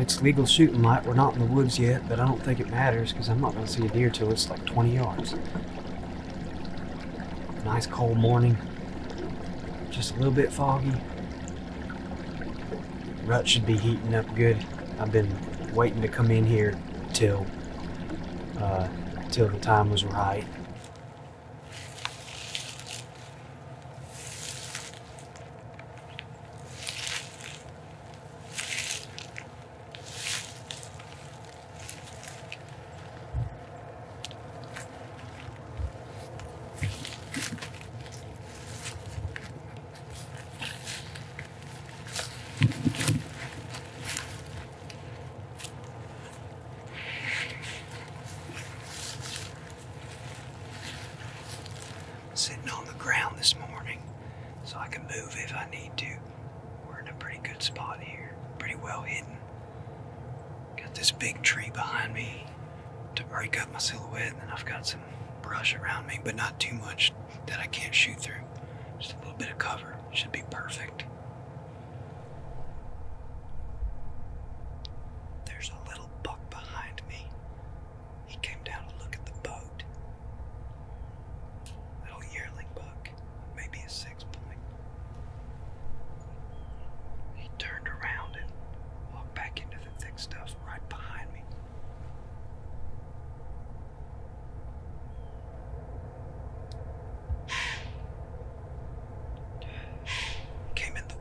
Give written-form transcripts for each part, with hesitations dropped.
It's legal shooting light. We're not in the woods yet, but I don't think it matters because I'm not going to see a deer till it's like 20 yards. Nice cold morning. Just a little bit foggy. Rut should be heating up good. I've been waiting to come in here till the time was right. Sitting on the ground this morning so I can move if I need to. We're in a pretty good spot here, pretty well hidden. Got this big tree behind me to break up my silhouette, and then I've got some brush around me, but not too much that I can't shoot through. Just a little bit of cover, should be perfect. There's a little buck behind me. He came down to look at the boat. Yearling buck, maybe a 6-point. He turned around and walked back into the thick stuff right behind me. Came in the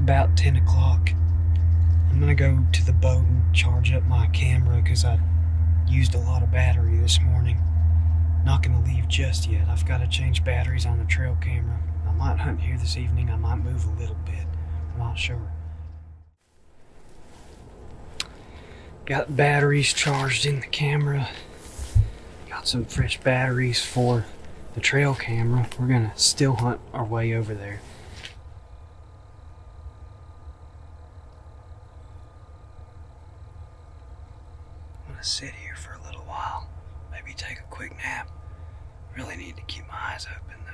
about 10 o'clock. I'm gonna go to the boat and charge up my camera because I used a lot of battery this morning. Not gonna leave just yet. I've got to change batteries on the trail camera. I might hunt here this evening. I might move a little bit. I'm not sure. Got batteries charged in the camera. Got some fresh batteries for the trail camera. We're gonna still hunt our way over there. I'm gonna sit here for a little while. Maybe take a quick nap. Really need to keep my eyes open though.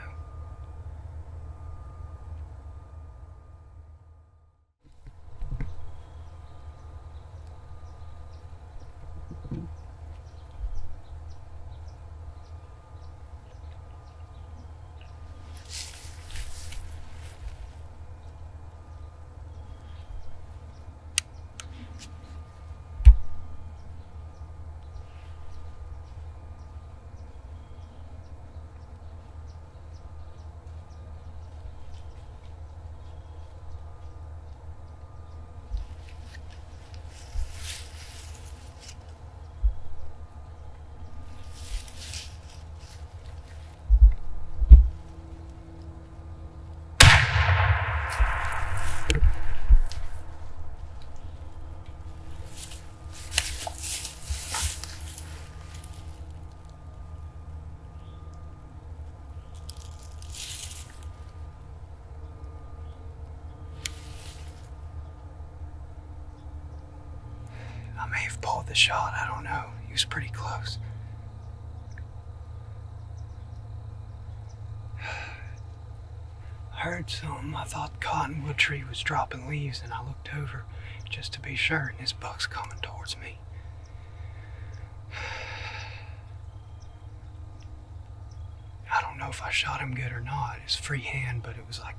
I may have pulled the shot, I don't know. He was pretty close. I heard something. I thought the cottonwood tree was dropping leaves, and I looked over just to be sure, and this buck's coming towards me. I don't know if I shot him good or not. It's freehand, but it was like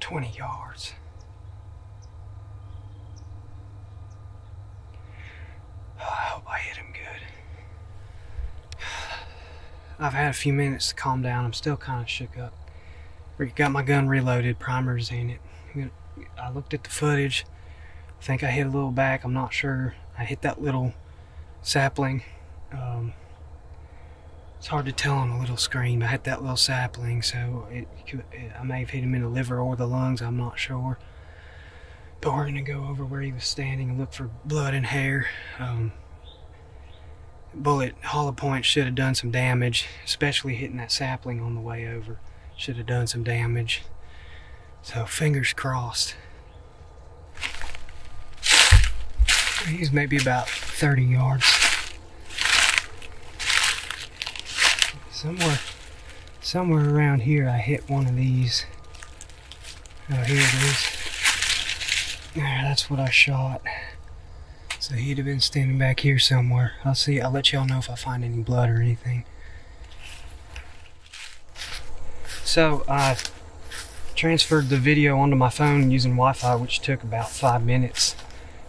20 yards. I hope I hit him good. I've had a few minutes to calm down. I'm still kind of shook up. Got my gun reloaded, primers in it. I looked at the footage. I think I hit a little back, I'm not sure. I hit that little sapling. It's hard to tell on a little screen. I hit that little sapling, so I may have hit him in the liver or the lungs, I'm not sure. But we're gonna go over where he was standing and look for blood and hair. Bullet hollow point should have done some damage, especially hitting that sapling on the way over. Should have done some damage. So fingers crossed. He's maybe about 30 yards. Somewhere around here I hit one of these. Oh, here it is. There, that's what I shot. So he'd have been standing back here somewhere. I'll let y'all know if I find any blood or anything. So I transferred the video onto my phone using Wi-Fi, which took about 5 minutes.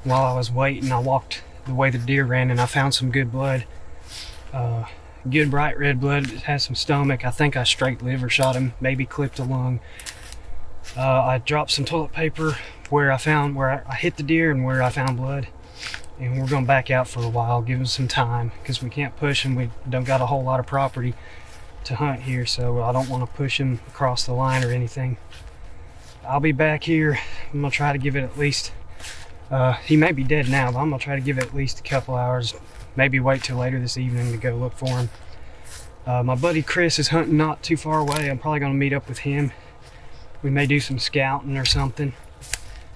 While I was waiting, I walked the way the deer ran and I found some good blood. Good bright red blood. It has some stomach. I think I straight liver shot him, maybe clipped a lung. I dropped some toilet paper where I hit the deer and where I found blood. And we're going to back out for a while, give him some time, because we can't push him. We don't got a whole lot of property to hunt here, so I don't want to push him across the line or anything. I'll be back here. I'm going to try to give it at least, he may be dead now, but I'm going to try to give it at least a couple hours. Maybe wait till later this evening to go look for him. My buddy Chris is hunting not too far away. I'm probably going to meet up with him. We may do some scouting or something.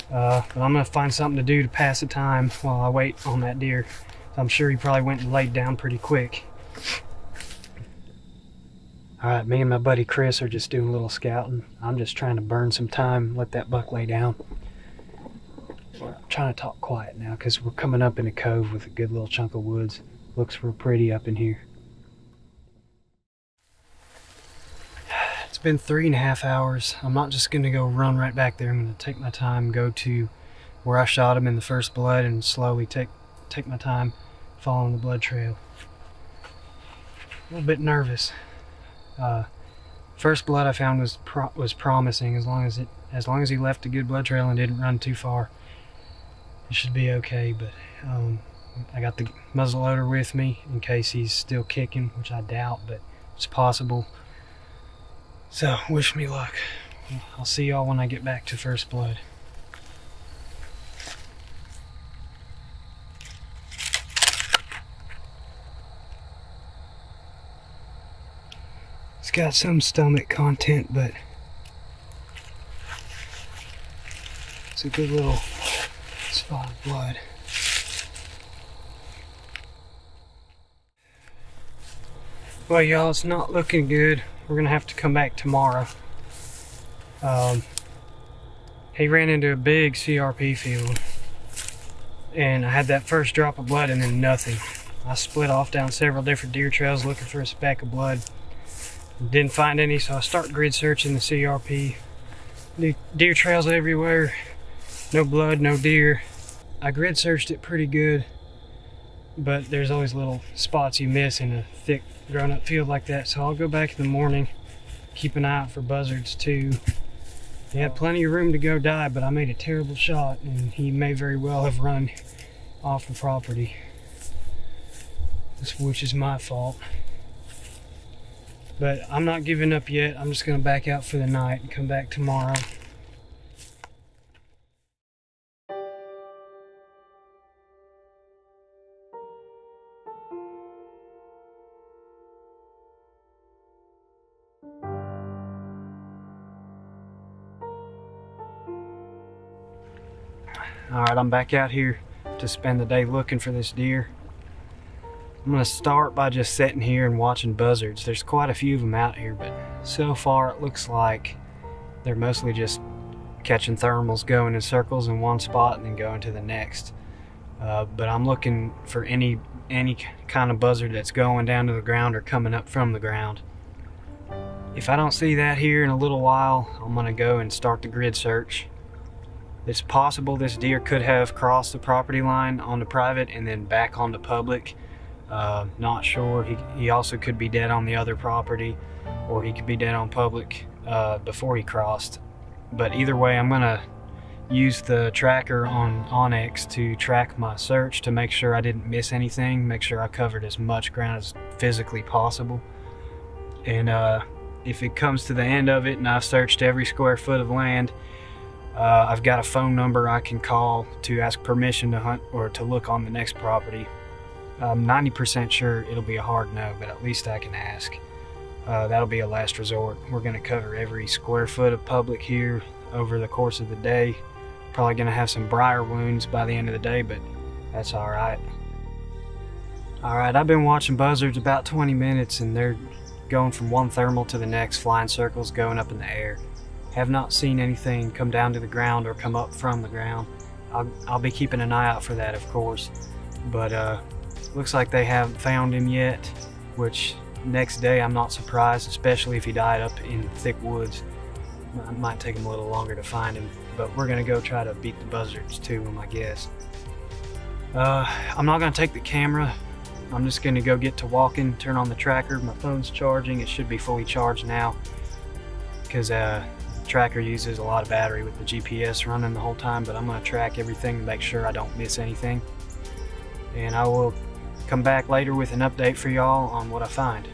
But I'm going to find something to do to pass the time while I wait on that deer. I'm sure he probably went and laid down pretty quick. Alright, me and my buddy Chris are just doing a little scouting. I'm just trying to burn some time, let that buck lay down. I'm trying to talk quiet now because we're coming up in a cove with a good little chunk of woods. Looks real pretty up in here. It's been 3.5 hours. I'm not just going to go run right back there. I'm going to take my time, go to where I shot him in the first blood, and slowly take my time following the blood trail. A little bit nervous. First blood I found was promising, as long as it as long as he left a good blood trail and didn't run too far, it should be okay. But I got the muzzleloader with me in case he's still kicking, which I doubt, but it's possible. So wish me luck. I'll see y'all when I get back to first blood. It's got some stomach content, but it's a good little spot of blood. Well, y'all, it's not looking good. We're gonna have to come back tomorrow. He ran into a big CRP field, and I had that first drop of blood and then nothing. I split off down several different deer trails looking for a speck of blood. Didn't find any, so I start grid searching the CRP. Deer trails everywhere, no blood, no deer. I grid searched it pretty good, but there's always little spots you miss in a thick grown up field like that. So I'll go back in the morning, keep an eye out for buzzards too. He had plenty of room to go die, but I made a terrible shot and he may very well have run off the property, which is my fault. But I'm not giving up yet. I'm just gonna back out for the night and come back tomorrow. Alright, I'm back out here to spend the day looking for this deer. I'm going to start by just sitting here and watching buzzards. There's quite a few of them out here, but so far it looks like they're mostly just catching thermals, going in circles in one spot and then going to the next. But I'm looking for any kind of buzzard that's going down to the ground or coming up from the ground. If I don't see that here in a little while, I'm going to go and start the grid search. It's possible this deer could have crossed the property line onto private and then back onto public. Not sure. He also could be dead on the other property, or he could be dead on public before he crossed. But either way, I'm gonna use the tracker on Onyx to track my search to make sure I didn't miss anything, make sure I covered as much ground as physically possible. And if it comes to the end of it and I've searched every square foot of land, I've got a phone number I can call to ask permission to hunt or to look on the next property. I'm 90% sure it'll be a hard no, but at least I can ask. That'll be a last resort. We're going to cover every square foot of public here over the course of the day. Probably going to have some briar wounds by the end of the day, but that's alright. Alright, I've been watching buzzards about 20 minutes and they're going from one thermal to the next, flying circles, going up in the air. Have not seen anything come down to the ground or come up from the ground. I'll be keeping an eye out for that, of course. But looks like they haven't found him yet, which next day I'm not surprised, especially if he died up in thick woods. It might take him a little longer to find him, but we're gonna go try to beat the buzzards to him, I guess. I'm not gonna take the camera. I'm just gonna go get to walking, turn on the tracker. My phone's charging. It should be fully charged now, because tracker uses a lot of battery with the GPS running the whole time, but I'm going to track everything to make sure I don't miss anything. And I will come back later with an update for y'all on what I find.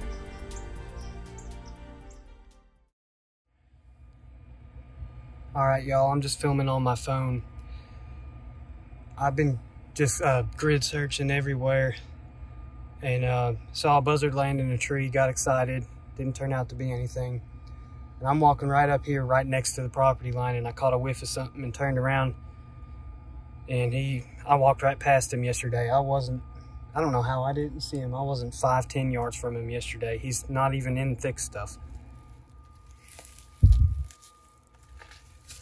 Alright y'all, I'm just filming on my phone. I've been just grid searching everywhere and saw a buzzard land in a tree, got excited, didn't turn out to be anything. And I'm walking right up here, right next to the property line, and I caught a whiff of something and turned around. And I walked right past him yesterday. I don't know how I didn't see him. I wasn't 5-10 yards from him yesterday. He's not even in thick stuff.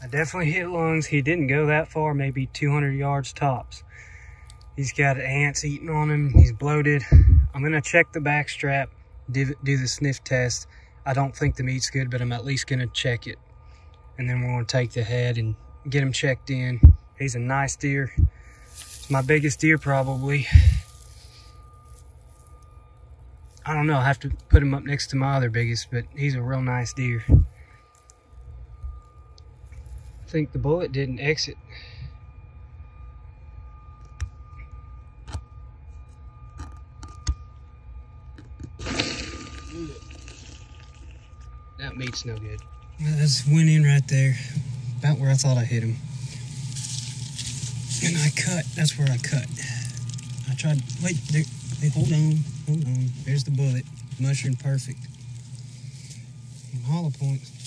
I definitely hit lungs. He didn't go that far, maybe 200 yards tops. He's got ants eating on him. He's bloated. I'm gonna check the back strap, do the sniff test. I don't think the meat's good, but I'm at least gonna check it. And then we're gonna take the head and get him checked in. He's a nice deer. It's my biggest deer probably. I don't know, I have to put him up next to my other biggest, but he's a real nice deer. think the bullet didn't exit. That meat's no good. Well, I just went in right there, about where I thought I hit him. And I cut, that's where I cut. I tried, wait, there, hey, hold on. There's the bullet, mushroom perfect. And hollow points.